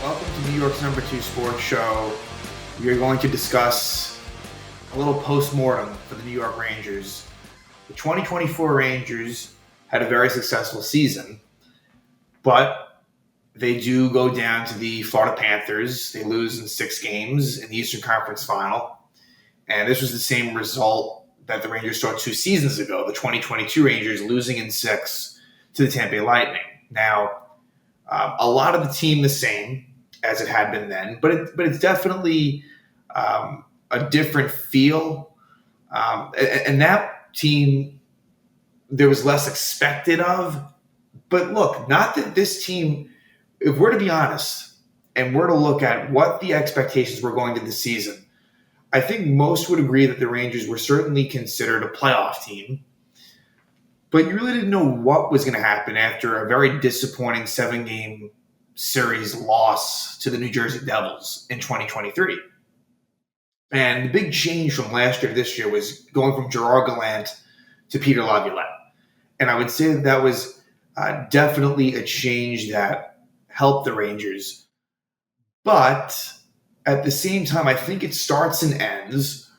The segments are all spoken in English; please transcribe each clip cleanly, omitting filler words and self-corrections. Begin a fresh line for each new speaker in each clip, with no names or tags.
Welcome to New York's #2 sports show. We are going to discuss a little post-mortem for the New York Rangers. The 2024 Rangers had a very successful season, but they do go down to the Florida Panthers. They lose in 6 games in the Eastern Conference Final. And this was the same result that the Rangers saw 2 seasons ago, the 2022 Rangers losing in 6 to the Tampa Bay Lightning. Now, a lot of the team the same as it had been then, but it's definitely a different feel. And that team, there was less expected of. But look, not that this team, if we're to be honest, and we're to look at what the expectations were going into the season, I think most would agree that the Rangers were certainly considered a playoff team. But you really didn't know what was going to happen after a very disappointing 7-game series loss to the New Jersey Devils in 2023. And the big change from last year to this year was going from Gerard Gallant to Peter Laviolette. And I would say that was definitely a change that helped the Rangers. But at the same time, I think it starts and ends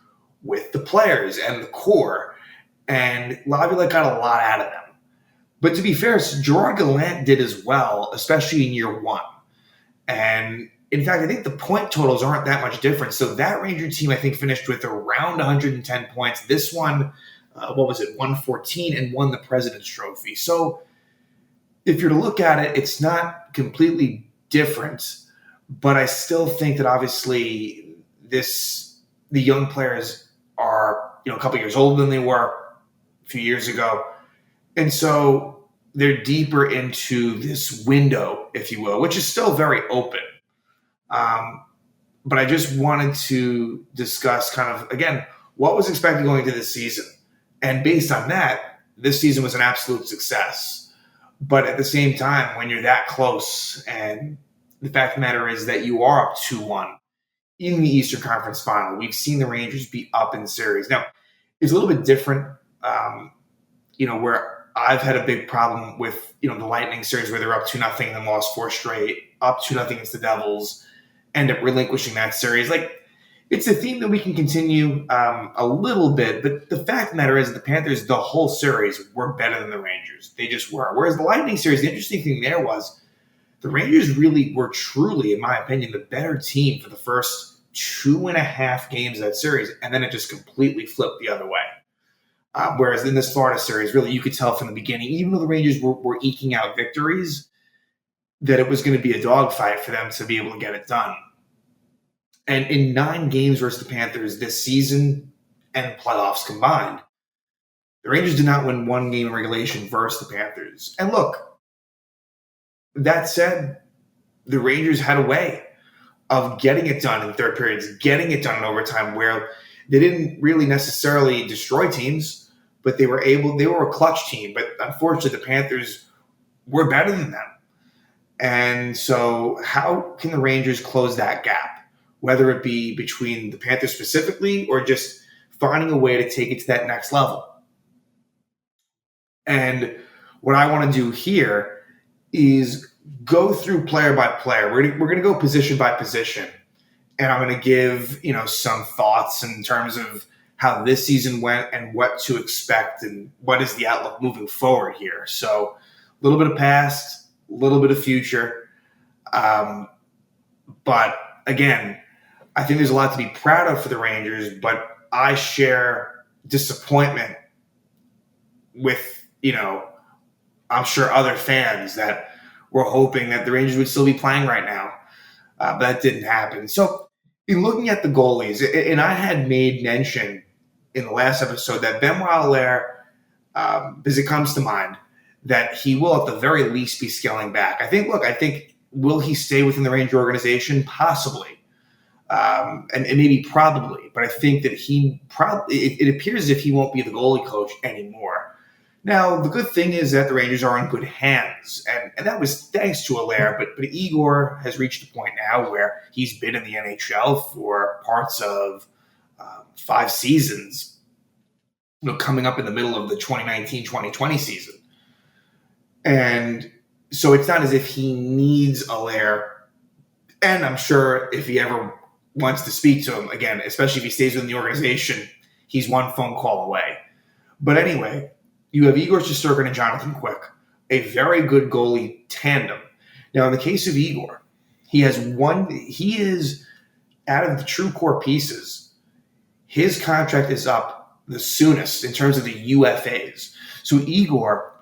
with the players and the core. And Laviolette got a lot out of them. But to be fair, Gerard Gallant did as well, especially in year 1. And in fact, I think the point totals aren't that much different. So that Ranger team, I think, finished with around 110 points. This one, 114, and won the President's Trophy. So if you're to look at it, it's not completely different. But I still think that obviously the young players are a couple years older than they were a few years ago. And so they're deeper into this window, if you will, which is still very open. But I just wanted to discuss kind of, again, what was expected going into this season. And based on that, this season was an absolute success. But at the same time, when you're that close, and the fact of the matter is that you are up 2-1 in the Eastern Conference Final, we've seen the Rangers be up in series. Now, it's a little bit different, where I've had a big problem with, the Lightning series where they're up 2-0 and then lost 4 straight, up 2-0 against the Devils, end up relinquishing that series. It's a theme that we can continue a little bit, but the fact of the matter is the Panthers, the whole series, were better than the Rangers. They just were. Whereas the Lightning series, the interesting thing there was the Rangers really were truly, in my opinion, the better team for the first 2.5 games of that series, and then it just completely flipped the other way. Whereas in this Florida series, really, you could tell from the beginning, even though the Rangers were eking out victories, that it was going to be a dogfight for them to be able to get it done. And in 9 games versus the Panthers this season and playoffs combined, the Rangers did not win 1 game in regulation versus the Panthers. And look, that said, the Rangers had a way of getting it done in third periods, getting it done in overtime, where they didn't really necessarily destroy teams, but they were a clutch team. But unfortunately, the Panthers were better than them. And so how can the Rangers close that gap, whether it be between the Panthers specifically or just finding a way to take it to that next level? And what I want to do here is go through player by player. We're going to go position by position. And I'm going to give, some thoughts in terms of how this season went and what to expect and what is the outlook moving forward here. So a little bit of past, a little bit of future. But again, I think there's a lot to be proud of for the Rangers, but I share disappointment with, I'm sure other fans that were hoping that the Rangers would still be playing right now. But that didn't happen. So in looking at the goalies, and I had made mention in the last episode that Benoit Allaire, as it comes to mind, that he will at the very least be scaling back. I think, will he stay within the Ranger organization? Possibly. And maybe probably. But I think that it appears as if he won't be the goalie coach anymore. Now, the good thing is that the Rangers are in good hands, and that was thanks to Allaire, but Igor has reached a point now where he's been in the NHL for parts of 5 seasons, coming up in the middle of the 2019-2020 season. And so it's not as if he needs Allaire And I'm sure if he ever wants to speak to him again, especially if he stays within the organization, he's one phone call away. But anyway, you have Igor Shesterkin and Jonathan Quick, a very good goalie tandem. Now, in the case of Igor, he is out of the true core pieces, his contract is up the soonest in terms of the UFAs. So Igor,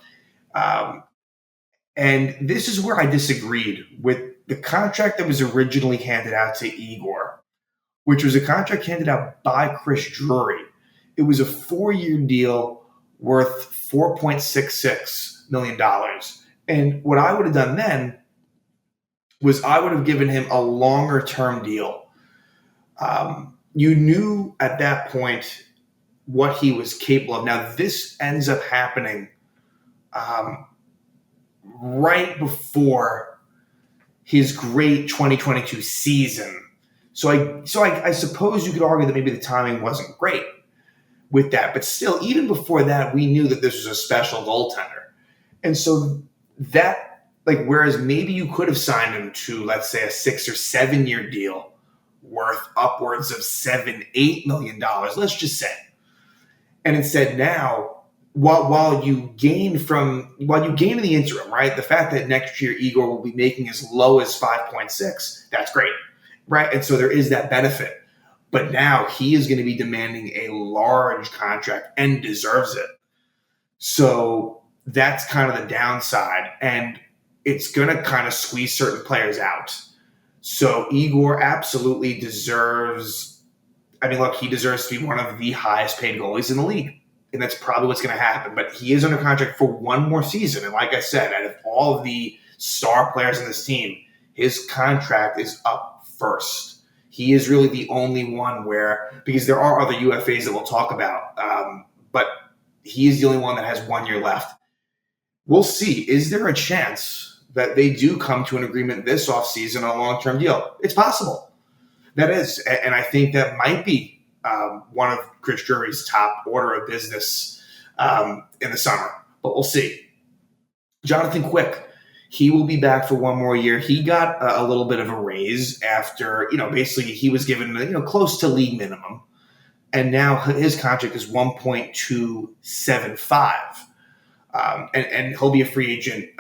and this is where I disagreed with the contract that was originally handed out to Igor, which was a contract handed out by Chris Drury. It was a 4-year deal worth $4.66 million. And what I would have done then was I would have given him a longer-term deal. You knew at that point what he was capable of. Now, this ends up happening right before his great 2022 season. So I suppose you could argue that maybe the timing wasn't great with that. But still, even before that, we knew that this was a special goaltender. And so that, whereas maybe you could have signed him to, let's say, a 6 or 7 year deal worth upwards of $7-8 million, let's just say. And instead now, while you gain in the interim, right? The fact that next year Igor will be making as low as 5.6, that's great, right? And so there is that benefit. But now he is going to be demanding a large contract and deserves it. So that's kind of the downside. And it's going to kind of squeeze certain players out. So Igor absolutely deserves, he deserves to be one of the highest paid goalies in the league. And that's probably what's going to happen. But he is under contract for one more season. And like I said, out of all of the star players in this team, his contract is up first. He is really the only one because there are other UFAs that we'll talk about, but he is the only one that has 1 year left. We'll see. Is there a chance that they do come to an agreement this offseason on a long-term deal? It's possible. That is. And I think that might be one of Chris Drury's top order of business in the summer. But we'll see. Jonathan Quick, he will be back for one more year. He got a little bit of a raise after, basically he was given, close to league minimum. And now his contract is $1.275. And he'll be a free agent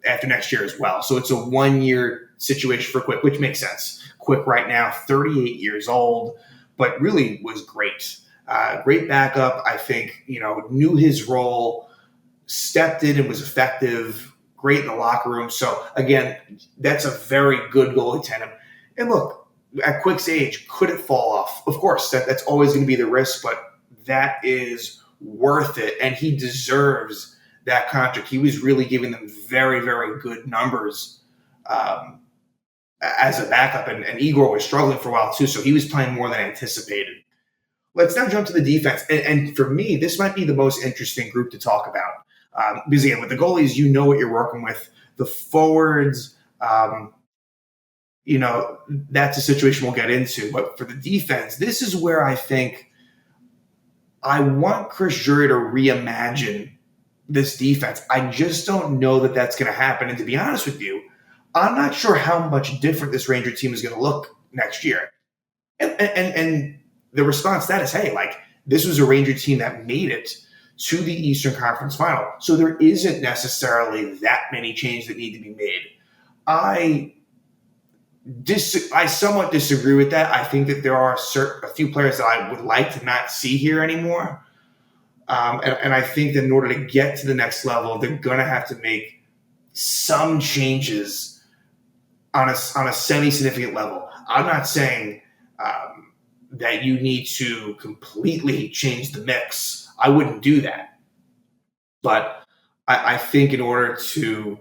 after next year as well. So it's a 1 year situation for Quick, which makes sense. Quick right now, 38 years old, but really was great. Great backup, I think, knew his role, stepped in and was effective, great in the locker room. So, again, that's a very good goalie tandem. And look, at Quick's age, could it fall off? Of course, that's always going to be the risk, but that is worth it. And he deserves that contract. He was really giving them very, very good numbers as a backup. And Igor was struggling for a while, too, so he was playing more than anticipated. Let's now jump to the defense. And for me, this might be the most interesting group to talk about. Because again, with the goalies, you know what you're working with. The forwards, that's a situation we'll get into. But for the defense, this is where I think I want Chris Drury to reimagine this defense. I just don't know that that's going to happen. And to be honest with you, I'm not sure how much different this Ranger team is going to look next year. And the response to that is, hey, this was a Ranger team that made it to the Eastern Conference Final. So there isn't necessarily that many changes that need to be made. I somewhat disagree with that. I think that there are a few players that I would like to not see here anymore. And I think that in order to get to the next level, they're going to have to make some changes on a semi-significant level. I'm not saying that you need to completely change the mix. I wouldn't do that. But I think in order to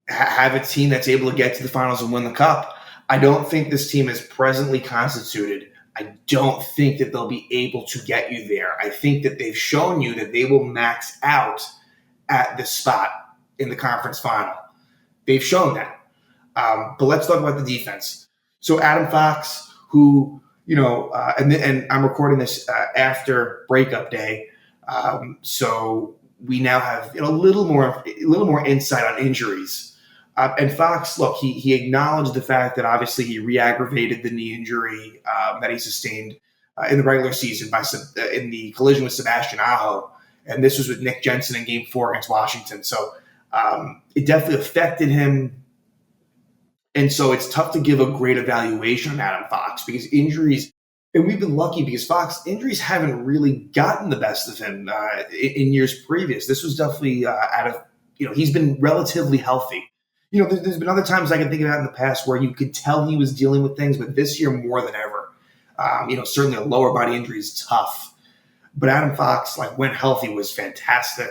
have a team that's able to get to the finals and win the cup, I don't think this team is presently constituted. I don't think that they'll be able to get you there. I think that they've shown you that they will max out at the spot in the conference final. They've shown that. But let's talk about the defense. So Adam Fox, who, and I'm recording this after breakup day, so we now have a little more insight on injuries. And Fox, look, he acknowledged the fact that obviously he re-aggravated the knee injury that he sustained in the regular season in the collision with Sebastian Aho. And this was with Nick Jensen in Game 4 against Washington. So it definitely affected him. And so it's tough to give a great evaluation on Adam Fox because injuries, and we've been lucky because Fox injuries haven't really gotten the best of him in years previous. This was definitely out of, he's been relatively healthy. There's been other times I can think about in the past where you could tell he was dealing with things, but this year more than ever. Certainly a lower body injury is tough. But Adam Fox, when healthy, was fantastic.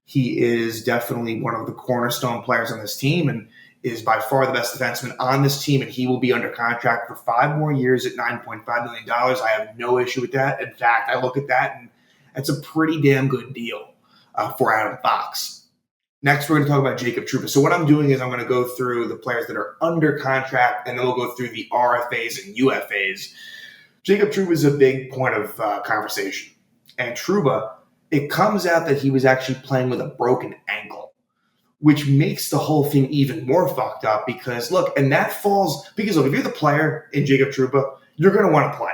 He is definitely one of the cornerstone players on this team and is by far the best defenseman on this team, and he will be under contract for 5 more years at $9.5 million. I have no issue with that. In fact, I look at that, and that's a pretty damn good deal for Adam Fox. Next, we're going to talk about Jacob Trouba. So what I'm doing is I'm going to go through the players that are under contract, and then we'll go through the RFAs and UFAs. Jacob Trouba is a big point of conversation. And Trouba, it comes out that he was actually playing with a broken ankle, which makes the whole thing even more fucked up because, look, if you're the player in Jacob Trouba, you're going to want to play.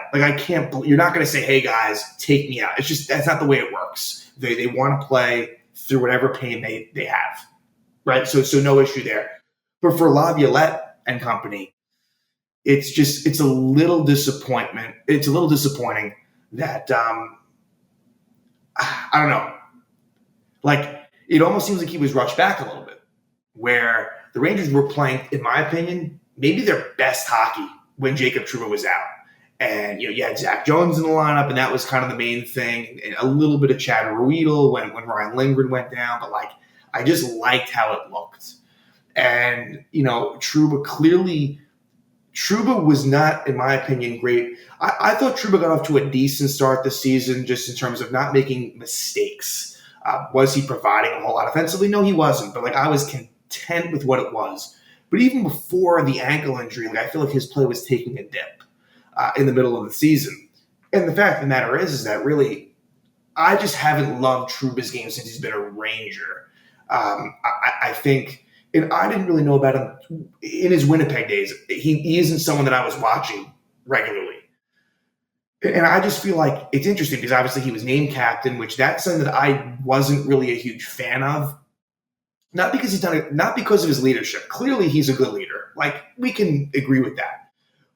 You're not going to say, hey, guys, take me out. It's just, that's not the way it works. They want to play through whatever pain they have, right? So no issue there. But for Laviolette and company, it's a little disappointment. It's a little disappointing that, I don't know. It almost seems like he was rushed back a little bit, where the Rangers were playing, in my opinion, maybe their best hockey when Jacob Trouba was out. And, you had Zach Jones in the lineup, and that was kind of the main thing. And a little bit of Chad Ruedel when Ryan Lindgren went down. But, I just liked how it looked. And, Trouba was not, in my opinion, great. I thought Trouba got off to a decent start this season just in terms of not making mistakes. Was he providing a whole lot offensively? No, he wasn't. But, I was content with what it was. But even before the ankle injury, I feel like his play was taking a dip in the middle of the season. And the fact of the matter is that really, I just haven't loved Trouba's game since he's been a Ranger. I think, and I didn't really know about him in his Winnipeg days. He isn't someone that I was watching regularly. And I just feel like it's interesting because obviously he was named captain, which that's something that I wasn't really a huge fan of. Not because he's done it, not because of his leadership. Clearly he's a good leader. We can agree with that.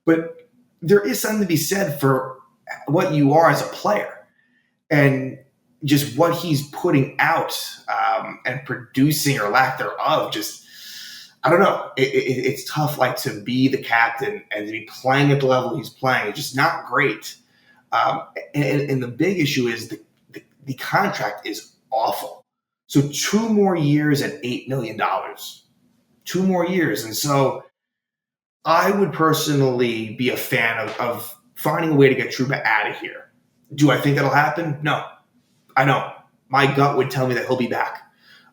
But there is something to be said for what you are as a player and just what he's putting out and producing or lack thereof. Just, I don't know. It's tough, to be the captain and to be playing at the level he's playing. It's just not great. And the big issue is the contract is awful. So 2 more years at $8 million. 2 more years. And so I would personally be a fan of finding a way to get Trouba out of here. Do I think that'll happen? No, I don't. My gut would tell me that he'll be back,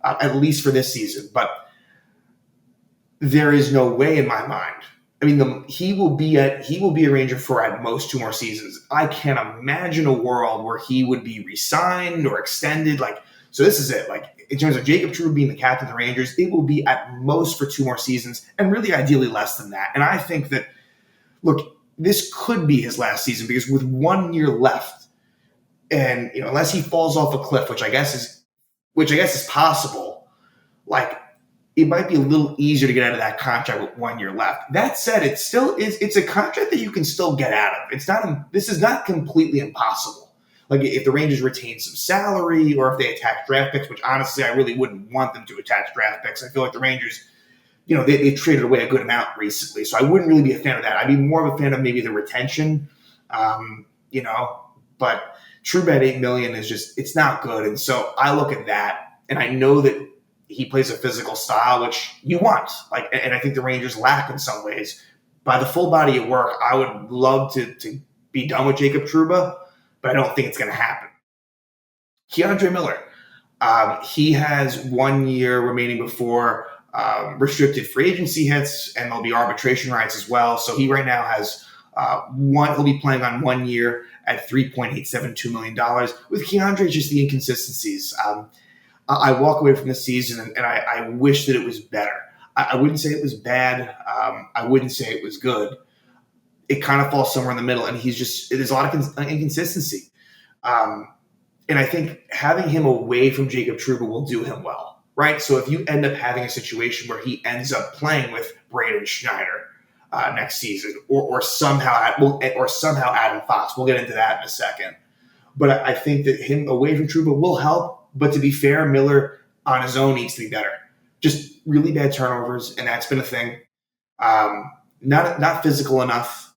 at least for this season. But there is no way in my mind. I mean, he will be a Ranger for at most 2 more seasons. I can't imagine a world where he would be re-signed or extended. So this is it. In terms of Jacob Trouba being the captain of the Rangers, it will be at most for 2 more seasons, and really ideally less than that. And I think that, look, this could be his last season because with 1 year left, and unless he falls off a cliff, which I guess is possible, it might be a little easier to get out of that contract with 1 year left. That said, it's a contract that you can still get out of. This is not completely impossible. If the Rangers retain some salary or if they attach draft picks, which honestly I really wouldn't want them to attach draft picks. I feel like the Rangers, they traded away a good amount recently. So I wouldn't really be a fan of that. I'd be more of a fan of maybe the retention, but Trouba at $8 million is just, it's not good. And so I look at that and I know that he plays a physical style, which you want. And I think the Rangers lack in some ways. By the full body of work, I would love to be done with Jacob Trouba, but I don't think it's going to happen. Keandre Miller, he has 1 year remaining before restricted free agency hits, and there'll be arbitration rights as well. So he right now has he'll be playing on 1 year at $3.872 million. With Keandre, just the inconsistencies. I walk away from this season and I wish that it was better. I wouldn't say it was bad. I wouldn't say it was good. It kind of falls somewhere in the middle, and there's a lot of inconsistency. And I think having him away from Jacob Trouba will do him well, right? So if you end up having a situation where he ends up playing with Braden Schneider next season, or somehow Adam Fox, we'll get into that in a second. But I think that him away from Trouba will help. But to be fair, Miller on his own needs to be better. Just really bad turnovers, and that's been a thing. Not physical enough.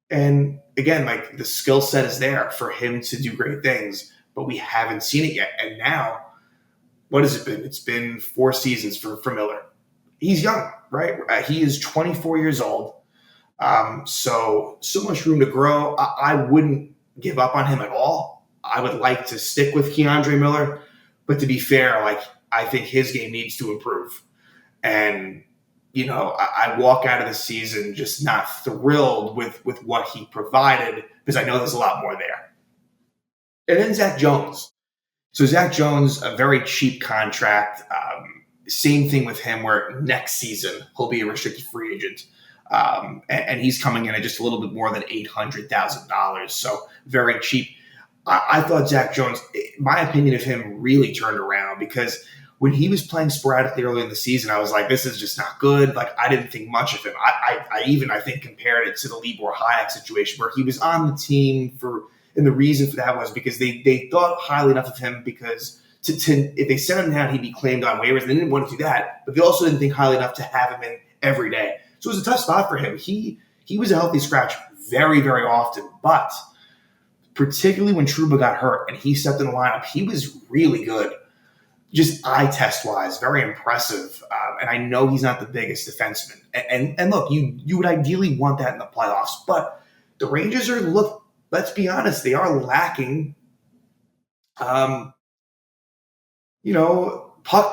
And again, like, the skill set is there for him to do great things, but we haven't seen it yet. And now, what has it been? It's been 4 seasons for Miller. He's young, right? He is 24 years old. So much room to grow. I wouldn't give up on him at all. I would like to stick with Keandre Miller. But to be fair, like, I think his game needs to improve. And, I walk out of the season just not thrilled with what he provided, because I know there's a lot more there. And then Zach Jones. So Zach Jones, a very cheap contract. Same thing with him, where next season he'll be a restricted free agent. And he's coming in at just a little bit more than $800,000. So very cheap. I thought Zach Jones, my opinion of him really turned around, because when he was playing sporadically early in the season, I was like, this is just not good. Like, I didn't think much of him. I think compared it to the Libor Hayek situation, where he was on the team and the reason for that was because they thought highly enough of him, because if they sent him down, he'd be claimed on waivers, and they didn't want to do that. But they also didn't think highly enough to have him in every day. So it was a tough spot for him. He was a healthy scratch very, very often, but particularly when Trouba got hurt and he stepped in the lineup, he was really good. Just eye test wise, very impressive. And I know he's not the biggest defenseman. And look, you would ideally want that in the playoffs, but the Rangers let's be honest, they are lacking, puck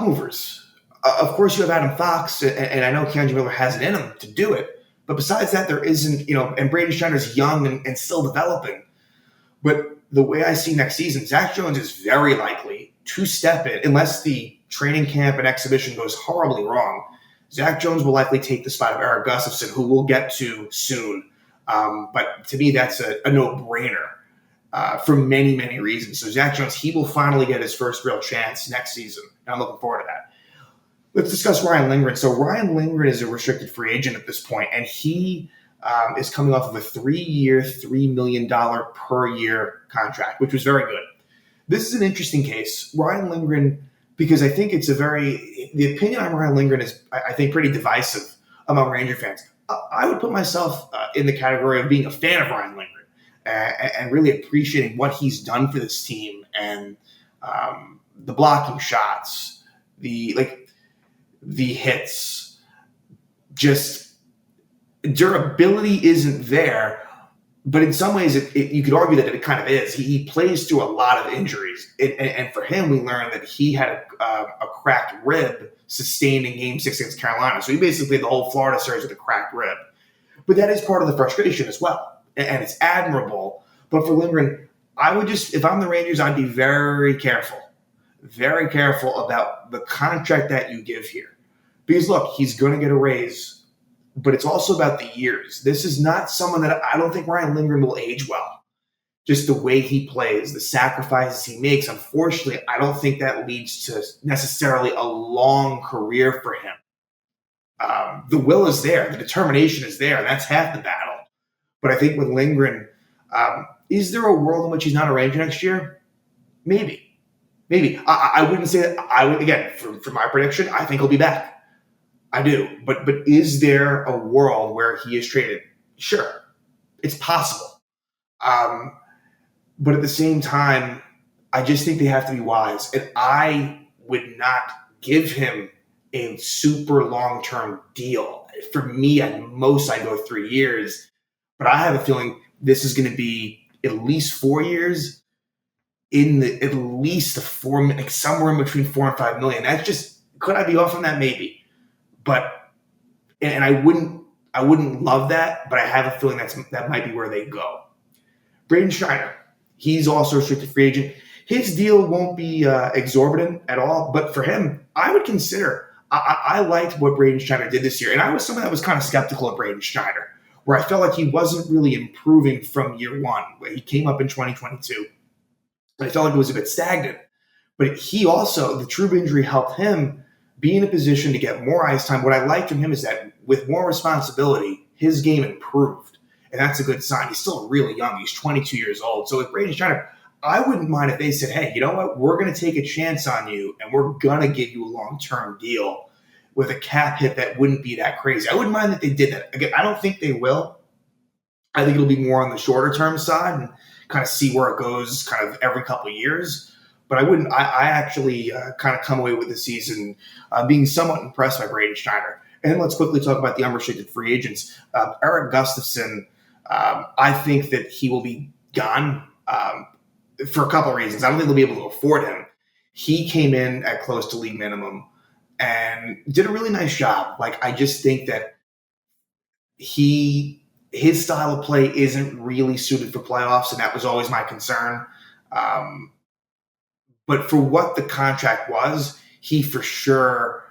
movers. Of course, you have Adam Fox, and I know Keandre Miller has it in him to do it. But besides that, there isn't, and Braden Schneider's young and still developing. But the way I see next season, Zach Jones is very likely to step in, unless the training camp and exhibition goes horribly wrong. Zach Jones will likely take the spot of Eric Gustafsson, who we'll get to soon. But to me, that's a no-brainer for many, many reasons. So Zach Jones, he will finally get his first real chance next season. And I'm looking forward to that. Let's discuss Ryan Lindgren. So Ryan Lindgren is a restricted free agent at this point, and he is coming off of a 3-year, $3 million per year contract, which was very good. This is an interesting case. Ryan Lindgren, because I think the opinion on Ryan Lindgren is, I think, pretty divisive among Ranger fans. I would put myself in the category of being a fan of Ryan Lindgren and really appreciating what he's done for this team, and the blocking shots, the hits, just durability isn't there. But in some ways, you could argue that it kind of is. He plays through a lot of injuries. And for him, we learned that he had a cracked rib sustained in Game 6 against Carolina. So he basically played the whole Florida series with a cracked rib. But that is part of the frustration as well. And it's admirable. But for Lindgren, if I'm the Rangers, I'd be very careful about the contract that you give here. Because, look, he's going to get a raise. But it's also about the years. This is not someone that I don't think Ryan Lindgren will age well. Just the way he plays, the sacrifices he makes. Unfortunately, I don't think that leads to necessarily a long career for him. The will is there. The determination is there. And that's half the battle. But I think with Lindgren, is there a world in which he's not a Ranger next year? Maybe. I wouldn't say that. I would, again, for my prediction, I think he'll be back. I do. But is there a world where he is traded? Sure. It's possible. But at the same time, I just think they have to be wise. And I would not give him a super long-term deal. For me, at most, I go 3 years. But I have a feeling this is going to be at least 4 years, at least somewhere in between $4 and $5 million. That's just, could I be off on that? Maybe. But, and I wouldn't love that, but I have a feeling that might be where they go. Braden Schneider, he's also a restricted free agent. His deal won't be exorbitant at all, but for him, I would consider I liked what Braden Schneider did this year. And I was someone that was kind of skeptical of Braden Schneider, where I felt like he wasn't really improving from year one, where he came up in 2022. And I felt like it was a bit stagnant. But he also, the Trouba injury helped him be in a position to get more ice time. What I liked from him is that with more responsibility, his game improved. And that's a good sign. He's still really young. He's 22 years old. So with Braden Schneider, I wouldn't mind if they said, hey, you know what? We're going to take a chance on you, and we're going to give you a long-term deal with a cap hit that wouldn't be that crazy. I wouldn't mind if they did that. Again, I don't think they will. I think it'll be more on the shorter-term side and kind of see where it goes kind of every couple of years. But I actually kind of come away with the season being somewhat impressed by Braden Schneider. And then let's quickly talk about the unrestricted free agents. Eric Gustafsson, I think that he will be gone for a couple of reasons. I don't think they'll be able to afford him. He came in at close to league minimum and did a really nice job. Like, I just think that his style of play isn't really suited for playoffs, and that was always my concern. But for what the contract was, he for sure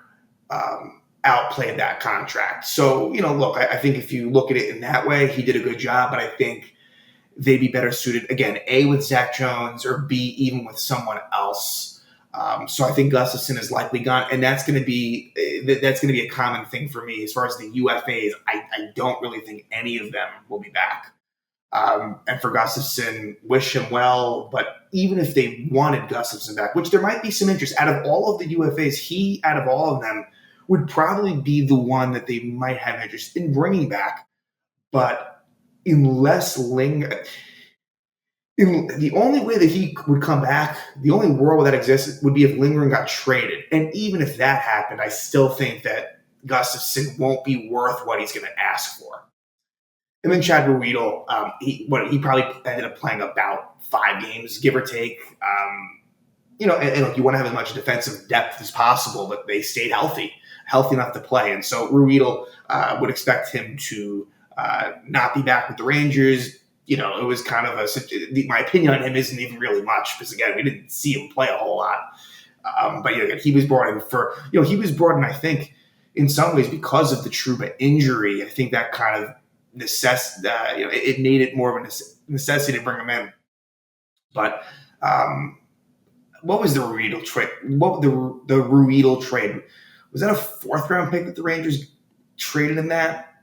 outplayed that contract. So, look, I think if you look at it in that way, he did a good job, but I think they'd be better suited, again, A, with Zach Jones, or B, even with someone else. So I think Gustafsson is likely gone, and that's going to be a common thing for me. As far as the UFAs, I don't really think any of them will be back. And for Gustafsson, wish him well. But even if they wanted Gustafsson back, which there might be some interest, out of all of the UFAs, out of all of them, would probably be the one that they might have interest in bringing back. But unless the only way that he would come back, the only world that exists would be if Lindgren got traded. And even if that happened, I still think that Gustafsson won't be worth what he's going to ask for. And then Chad Ruedel, he probably ended up playing about 5 games, give or take. And look, you want to have as much defensive depth as possible, but they stayed healthy enough to play. And so Ruedel would expect him to not be back with the Rangers. It was kind of my opinion on him isn't even really much because, again, we didn't see him play a whole lot. But he was brought in I think, in some ways because of the Trouba injury. I think that kind of it made it more of a necessity to bring him in. But what was the Ruedel trade? The Ruedel trade? Was that a 4th round pick that the Rangers traded in that?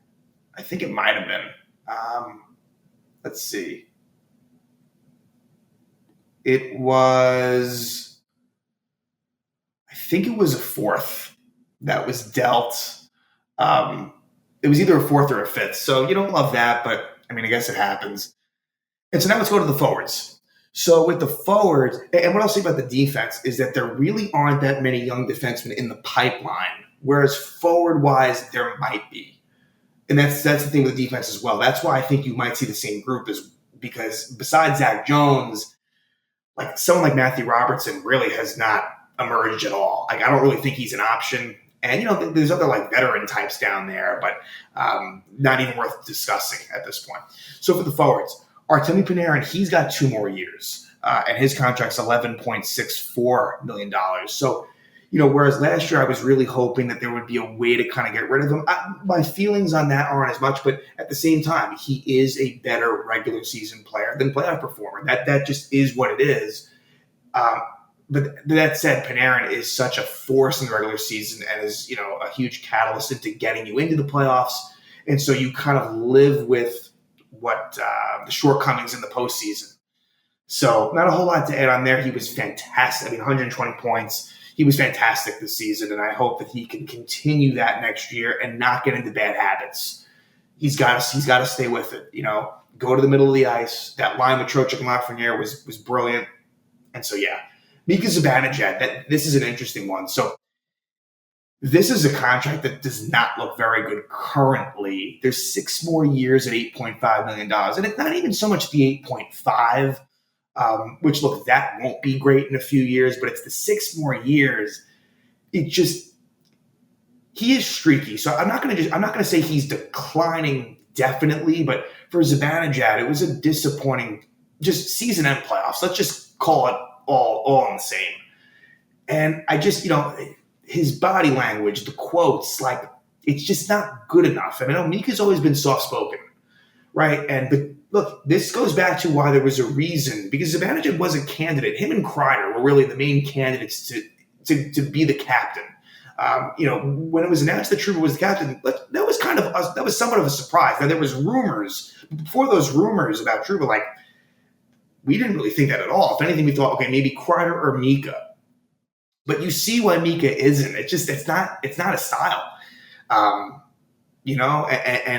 I think it might have been. Let's see. I think it was a 4th that was dealt. It was either a 4th or a 5th. So you don't love that, but I guess it happens. And so now let's go to the forwards. So with the forwards, and what I'll say about the defense is that there really aren't that many young defensemen in the pipeline, whereas forward-wise, there might be. And that's the thing with the defense as well. That's why I think you might see the same group because besides Zach Jones, like someone like Matthew Robertson really has not emerged at all. Like, I don't really think he's an option. And, there's other like veteran types down there, but not even worth discussing at this point. So for the forwards, Artemi Panarin, he's got 2 more years, and his contract's $11.64 million. So, whereas last year I was really hoping that there would be a way to kind of get rid of him. My feelings on that aren't as much, but at the same time, he is a better regular season player than playoff performer. That just is what it is. But that said, Panarin is such a force in the regular season and is, a huge catalyst into getting you into the playoffs. And so you kind of live with what the shortcomings in the postseason. So not a whole lot to add on there. He was fantastic. 120 points. He was fantastic this season, and I hope that he can continue that next year and not get into bad habits. He's got to stay with it. Go to the middle of the ice. That line with Trocheck and Lafreniere was brilliant. And so, yeah. Mika Zibanejad, this is an interesting one. So this is a contract that does not look very good currently. There's 6 more years at $8.5 million. And it's not even so much the 8.5, which, look, that won't be great in a few years, but it's the 6 more years. He is streaky. So I'm not going to say he's declining definitely, but for Zibanejad, it was a disappointing just season end playoffs. Let's just call it all in the same. And I just, his body language, the quotes, like, it's just not good enough. I mean, Mika's always been soft-spoken, right? But look, this goes back to why there was a reason, because Zibanejad was a candidate. Him and Kreider were really the main candidates to be the captain. When it was announced that Trouba was the captain, that was somewhat of a surprise. Now, there was rumors before those rumors about Trouba, like, we didn't really think that at all. If anything, we thought, okay, maybe Kreider or Mika. But you see why Mika isn't. It's not a style. And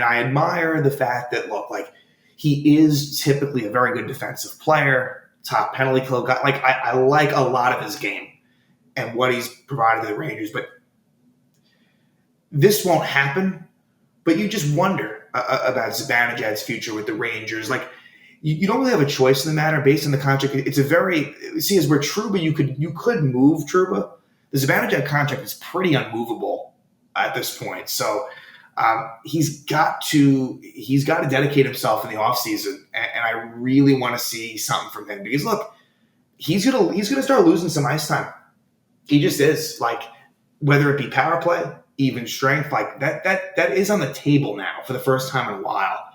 I admire the fact that, look, like, he is typically a very good defensive player, top penalty kill guy. Like, I like a lot of his game and what he's provided to the Rangers, but this won't happen. But you just wonder about Zibanejad's future with the Rangers. Like, you don't really have a choice in the matter based on the contract. It's as where Trouba, you could move Trouba. The Zibanejad contract is pretty unmovable at this point. So he's got to dedicate himself in the offseason, and I really want to see something from him, because look, he's gonna start losing some ice time. He just is. Like, whether it be power play, even strength, like that is on the table now for the first time in a while.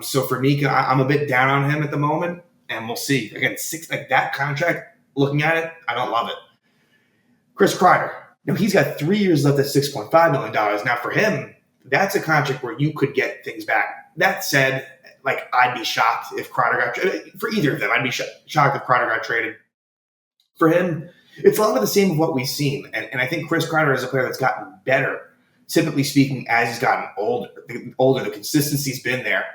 So for Mika, I'm a bit down on him at the moment, and we'll see. Again, that contract, looking at it, I don't love it. Chris Kreider, he's got 3 years left at $6.5 million. Now, for him, that's a contract where you could get things back. That said, like, I'd be shocked if Kreider got traded. For either of them, I'd be shocked if Kreider got traded. For him, it's a lot of the same of what we've seen. And I think Chris Kreider is a player that's gotten better, typically speaking, as he's gotten older. The consistency's been there.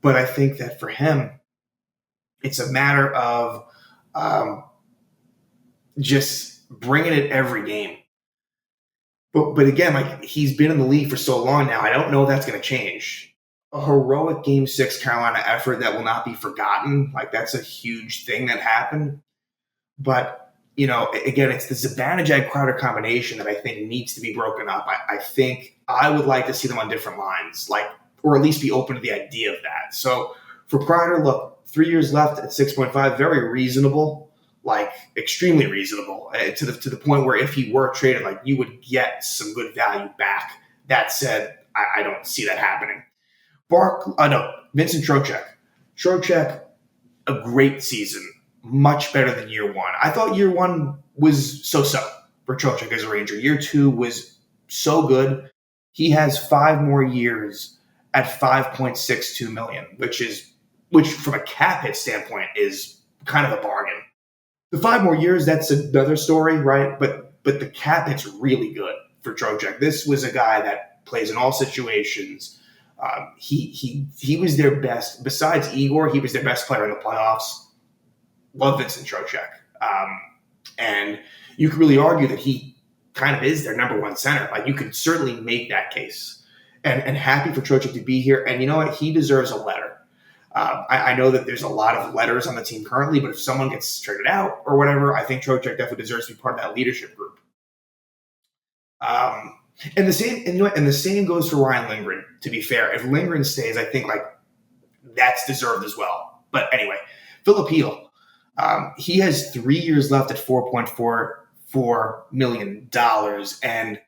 But I think that for him, it's a matter of just bringing it every game. But again, like, he's been in the league for so long now, I don't know if that's going to change. A heroic Game 6 Carolina effort that will not be forgotten. Like, that's a huge thing that happened. But, again, it's the Zibanejad-Kreider combination that I think needs to be broken up. I think I would like to see them on different lines, or at least be open to the idea of that. So for Kreider, look, 3 years left at 6.5, very reasonable. Like, extremely reasonable, to the point where if he were traded, like, you would get some good value back. That said, I don't see that happening. Vincent Trocheck. Trocheck, a great season, much better than year one. I thought year one was so-so for Trocheck as a Ranger. Year two was so good. He has 5 more years at $5.62 million, which from a cap hit standpoint is kind of a bargain. The 5 more years, that's another story, right? But the cap hit's really good for Trocheck. This was a guy that plays in all situations. He was their best. Besides Igor, he was their best player in the playoffs. Love Vincent Trocheck. And you could really argue that he kind of is their number one center. Like, you could certainly make that case. And happy for Trocheck to be here. And you know what? He deserves a letter. I know that there's a lot of letters on the team currently, but if someone gets traded out or whatever, I think Trocheck definitely deserves to be part of that leadership group. And the same goes for Ryan Lindgren, to be fair. If Lindgren stays, I think, like, that's deserved as well. But anyway, Philip Heel, he has 3 years left at $4.44 million, and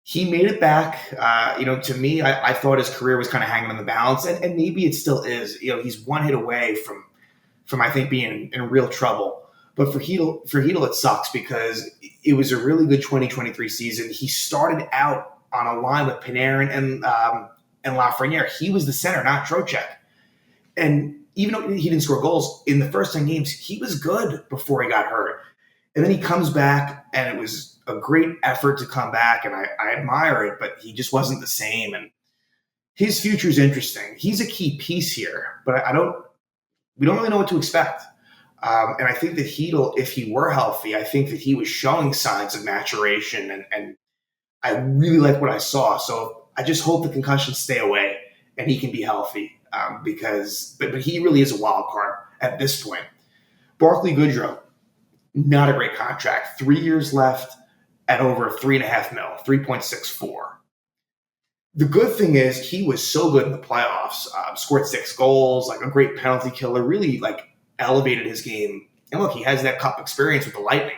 he made it back. To me, I thought his career was kind of hanging on the balance, and maybe it still is. He's one hit away from I think being in real trouble. But for Hedl, it sucks, because it was a really good 2023 season. He started out on a line with Panarin and Lafreniere. He was the center, not Trocheck. And even though he didn't score goals in the first 10 games, he was good before he got hurt. And then he comes back, and it was a great effort to come back, and I admire it, but he just wasn't the same. And his future is interesting. He's a key piece here, but we don't really know what to expect. And I think that Hedl, if he were healthy, I think that he was showing signs of maturation, and I really like what I saw. So I just hope the concussions stay away and he can be healthy, but he really is a wild card at this point. Barclay Goodrow, not a great contract. 3 years left at over $3.5 million, 3.64. The good thing is he was so good in the playoffs, scored 6 goals, like a great penalty killer, really, like, elevated his game. And look, he has that cup experience with the Lightning.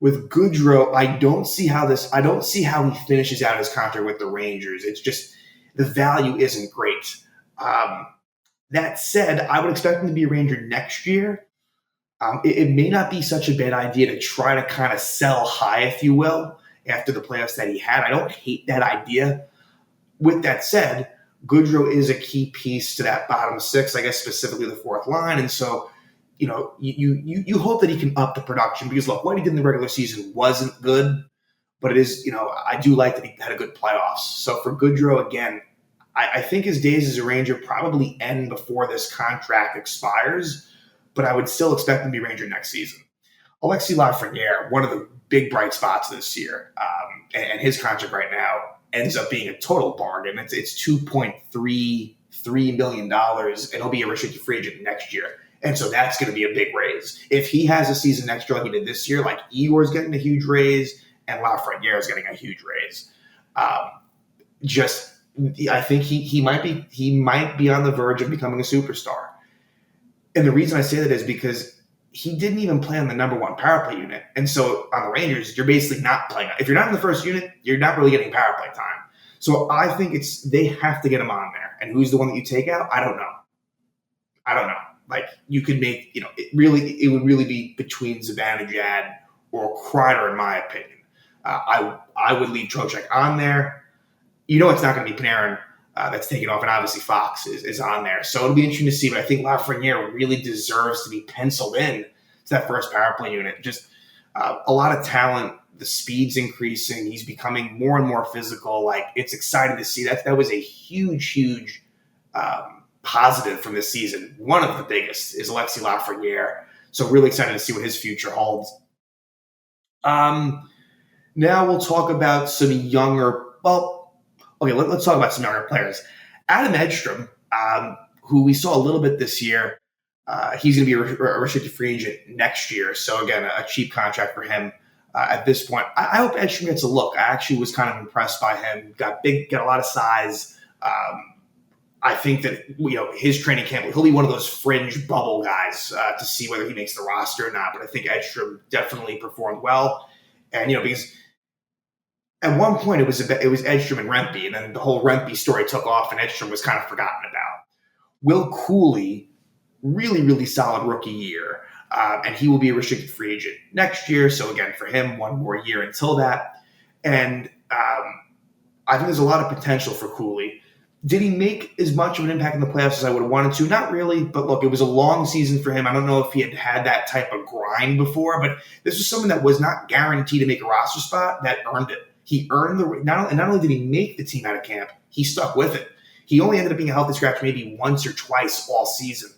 With Goodrow, I don't see how he finishes out his contract with the Rangers. It's just the value isn't great. Um, that said, I would expect him to be a Ranger next year. It may not be such a bad idea to try to kind of sell high, if you will, after the playoffs that he had. I don't hate that idea. With that said, Goodrow is a key piece to that bottom six, I guess specifically the fourth line. And so, you hope that he can up the production because look, what he did in the regular season wasn't good, but it is, I do like that he had a good playoffs. So for Goodrow, again, I think his days as a Ranger probably end before this contract expires, but I would still expect him to be Ranger next season. Alexis Lafreniere, one of the big bright spots this year, and his contract right now ends up being a total bargain. It's $2.33 million, and he'll be a restricted free agent next year. And so that's going to be a big raise. If he has a season next year like he did this year, like Igor's getting a huge raise and Lafreniere is getting a huge raise. I think he might be on the verge of becoming a superstar. And the reason I say that is because he didn't even play on the number one power play unit. And so on the Rangers, you're basically not playing. If you're not in the first unit, you're not really getting power play time. So I think they have to get him on there. And who's the one that you take out? I don't know. Like you could make, it would really be between Zibanejad or Kreider, in my opinion. I would leave Trocheck on there. It's not going to be Panarin that's taken off, and obviously Fox is on there. So it'll be interesting to see, but I think Lafreniere really deserves to be penciled in to that first power play unit. Just a lot of talent. The speed's increasing. He's becoming more and more physical. Like, it's exciting to see. That was a huge positive from this season. One of the biggest is Alexis Lafreniere. So really excited to see what his future holds. Now we'll talk about some younger, let's talk about some younger players. Adam Edstrom, who we saw a little bit this year, he's going to be a restricted free agent next year. So again, a cheap contract for him at this point. I hope Edstrom gets a look. I actually was kind of impressed by him. Got a lot of size. I think that his training camp, he'll be one of those fringe bubble guys to see whether he makes the roster or not. But I think Edstrom definitely performed well, and because at one point it was Edstrom and Rempe, and then the whole Rempe story took off, and Edstrom was kind of forgotten about. Will Cooley, really solid rookie year, and he will be a restricted free agent next year. So again, for him, one more year until that, and I think there's a lot of potential for Cooley. Did he make as much of an impact in the playoffs as I would have wanted to? Not really, but look, it was a long season for him. I don't know if he had that type of grind before, but this was someone that was not guaranteed to make a roster spot that earned it. He earned not only did he make the team out of camp, he stuck with it. He only ended up being a healthy scratch maybe once or twice all season.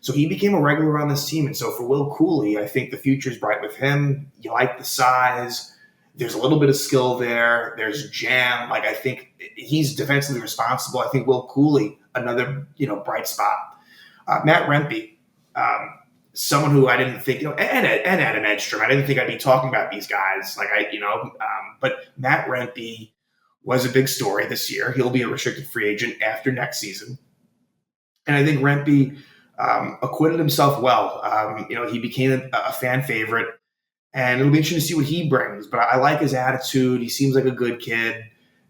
So he became a regular on this team. And so for Will Cooley, I think the future is bright with him. You like the size. There's a little bit of skill there. There's jam. Like, I think he's defensively responsible. I think Will Cooley, another, bright spot. Matt Rempe, someone who I didn't think, and Adam Edstrom, I didn't think I'd be talking about these guys. But Matt Rempe was a big story this year. He'll be a restricted free agent after next season. And I think Rempe acquitted himself well. He became a fan favorite. And it'll be interesting to see what he brings. But I like his attitude. He seems like a good kid.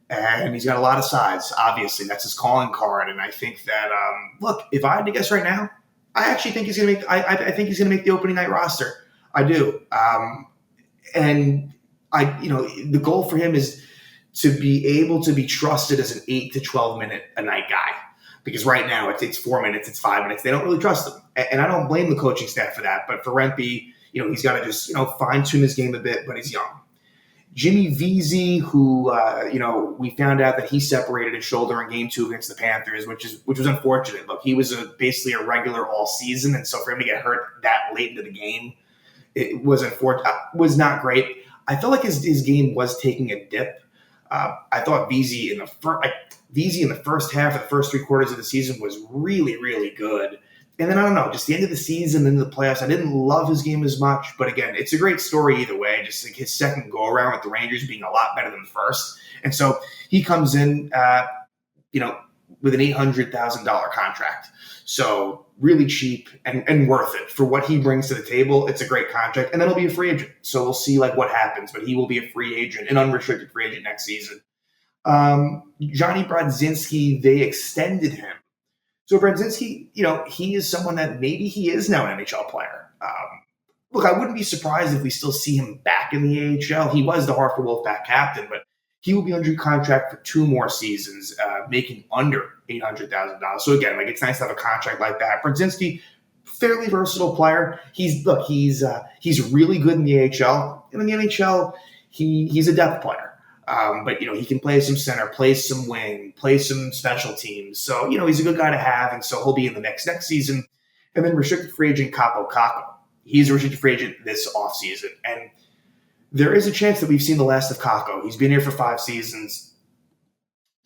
And he's got a lot of size, obviously. That's his calling card. And I think that, if I had to guess right now, I actually think he's going to make I think he's going to make the opening night roster. I do. The goal for him is to be able to be trusted as an 8 to 12 minute a night guy. Because right now it's 4 minutes, it's 5 minutes. They don't really trust him. And I don't blame the coaching staff for that. But for Rempe, he's got to just, fine-tune his game a bit, but he's young. Jimmy Vesey, who, we found out that he separated his shoulder in Game 2 against the Panthers, which was unfortunate. Look, he was basically a regular all season, and so for him to get hurt that late into the game, it was not great. I felt like his game was taking a dip. I thought Vesey in the first half, the first three quarters of the season was really, really good. And then, I don't know, just the end of the season, into the playoffs, I didn't love his game as much. But again, it's a great story either way. Just like his second go-around with the Rangers being a lot better than the first. And so he comes in, with an $800,000 contract. So really cheap and worth it for what he brings to the table. It's a great contract, and then he'll be a free agent. So we'll see what happens, but he will be a free agent, an unrestricted free agent next season. Johnny Brodzinski, they extended him. So Brodzinski, he is someone that maybe he is now an NHL player. Look, I wouldn't be surprised if we still see him back in the AHL. He was the Hartford Wolfpack captain, but he will be under contract for 2 more seasons, making under $800,000. So again, it's nice to have a contract like that. Brodzinski, fairly versatile player. He's really good in the AHL, and in the NHL, he's a depth player. But he can play some center, play some wing, play some special teams. So he's a good guy to have, and so he'll be in the next season. And then restricted free agent Kaapo Kakko. He's a restricted free agent this offseason, and there is a chance that we've seen the last of Kakko. He's been here for 5 seasons,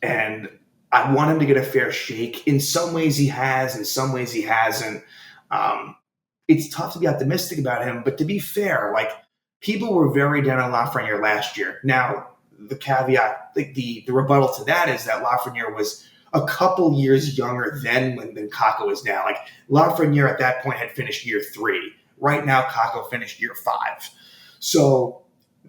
and I want him to get a fair shake. In some ways he has, in some ways he hasn't. It's tough to be optimistic about him, but to be fair, people were very down on Lafreniere last year. Now, the caveat, the rebuttal to that is that Lafreniere was a couple years younger than Kakko is now. Lafreniere at that point had finished year 3. Right now, Kakko finished year 5. So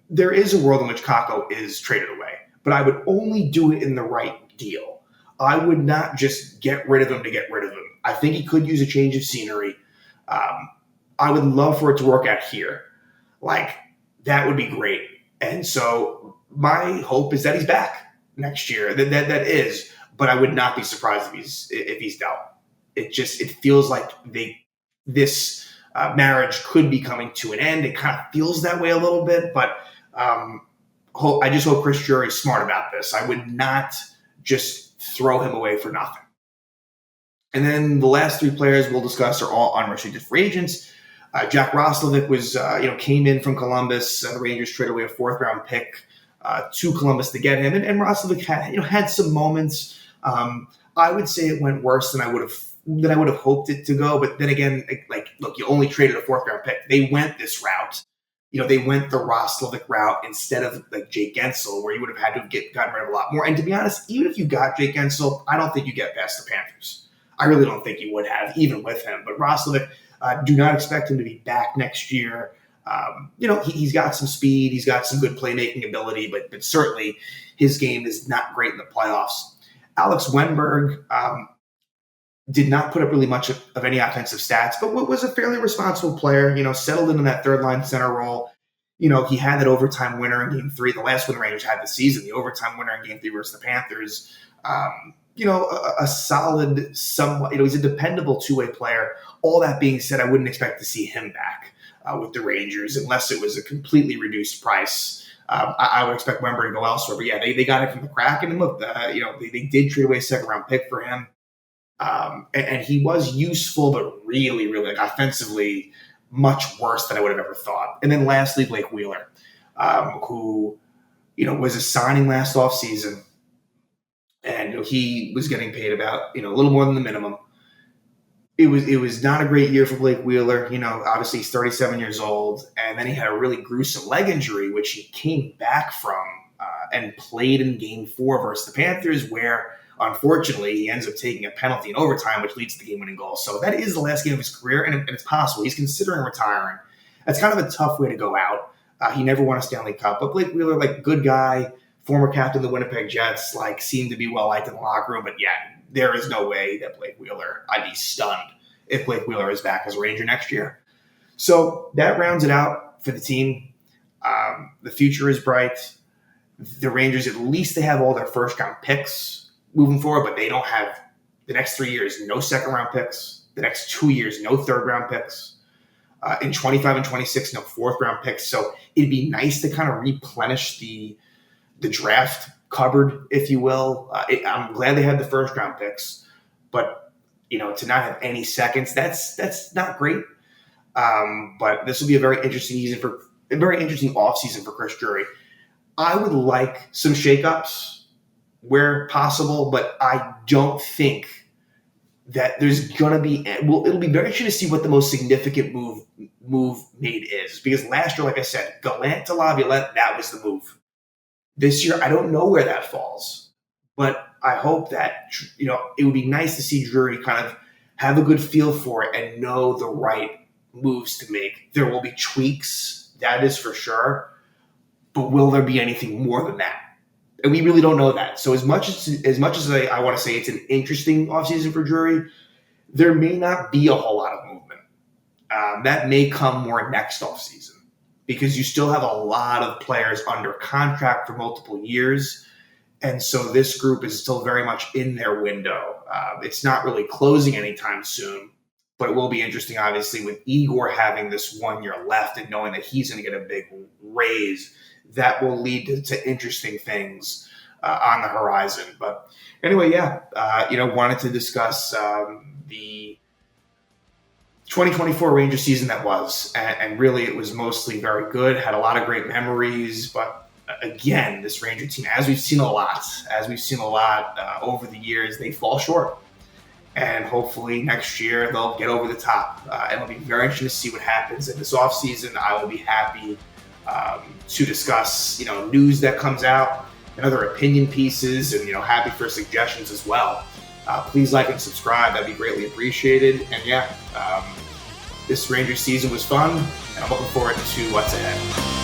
there is a world in which Kakko is traded away, but I would only do it in the right deal. I would not just get rid of him to get rid of him. I think he could use a change of scenery. I would love for it to work out here. That would be great. And so my hope is that he's back next year. That is, but I would not be surprised if he's dealt. It feels like this marriage could be coming to an end. It kind of feels that way a little bit, but I just hope Chris Drury is smart about this. I would not just throw him away for nothing. And then the last 3 players we'll discuss are all unrestricted free agents. Jack Roslovic was, came in from Columbus. The Rangers traded away a 4th-round pick to Columbus to get him, and Roslovic had some moments. I would say it went worse than I would have hoped it to go. But then again, look, you only traded a 4th-round pick. They went this route. They went the Roslovic route instead of Jake Gensel, where you would have had to have gotten rid of a lot more. And to be honest, even if you got Jake Gensel, I don't think you get past the Panthers. I really don't think you would have, even with him. But Roslovic, do not expect him to be back next year. He's got some speed. He's got some good playmaking ability, but certainly his game is not great in the playoffs. Alex Wenberg did not put up really much of any offensive stats, but was a fairly responsible player, settled into that 3rd-line center role. He had that overtime winner in Game 3, the last one the Rangers had this season, the overtime winner in Game 3 versus the Panthers. A solid, somewhat, he's a dependable 2-way player. All that being said, I wouldn't expect to see him back with the Rangers unless it was a completely reduced price. I would expect Wember to go elsewhere. But yeah, they got it from the Kraken. And look, they did trade away a 2nd-round pick for him. And he was useful, but really, really offensively much worse than I would have ever thought. And then lastly, Blake Wheeler, who, was a signing last offseason. And he was getting paid about, a little more than the minimum. It was not a great year for Blake Wheeler. Obviously he's 37 years old, and then he had a really gruesome leg injury, which he came back from and played in Game 4 versus the Panthers, where unfortunately he ends up taking a penalty in overtime, which leads to the game-winning goal. So that is the last game of his career, and it's possible he's considering retiring. That's kind of a tough way to go out. He never won a Stanley Cup, but Blake Wheeler, good guy. Former captain of the Winnipeg Jets, seemed to be well-liked in the locker room. But yeah, there is no way that I'd be stunned if Blake Wheeler is back as a Ranger next year. So that rounds it out for the team. The future is bright. The Rangers, at least they have all their 1st-round picks moving forward, but they don't have the next 3 years, no 2nd-round picks. The next 2 years, no 3rd-round picks. In 25 and 26, no 4th-round picks. So it'd be nice to kind of replenish the draft cupboard, if you will. I'm glad they had the 1st-round picks, but to not have any seconds, that's not great. But this will be a very interesting offseason for Chris Drury. I would like some shakeups where possible, but I don't think that there's going to be. Well, it'll be very interesting to see what the most significant move made is, because last year, like I said, Gallant to Laviolette, that was the move. This year, I don't know where that falls, but I hope that, it would be nice to see Drury kind of have a good feel for it and know the right moves to make. There will be tweaks, that is for sure, but will there be anything more than that? And we really don't know that. So as much as I want to say it's an interesting offseason for Drury, there may not be a whole lot of movement. That may come more next offseason because you still have a lot of players under contract for multiple years. And so this group is still very much in their window. It's not really closing anytime soon, but it will be interesting, obviously, with Igor having this 1 year left and knowing that he's going to get a big raise. That will lead to interesting things on the horizon. But anyway, wanted to discuss the 2024 Rangers season that was. And really, it was mostly very good, had a lot of great memories. But again, this Ranger team, as we've seen a lot over the years, they fall short. And hopefully next year they'll get over the top. And it'll be very interesting to see what happens in this offseason. I will be happy to discuss, news that comes out and other opinion pieces, and happy for suggestions as well. Please like and subscribe; that'd be greatly appreciated. And this Rangers season was fun, and I'm looking forward to what's ahead.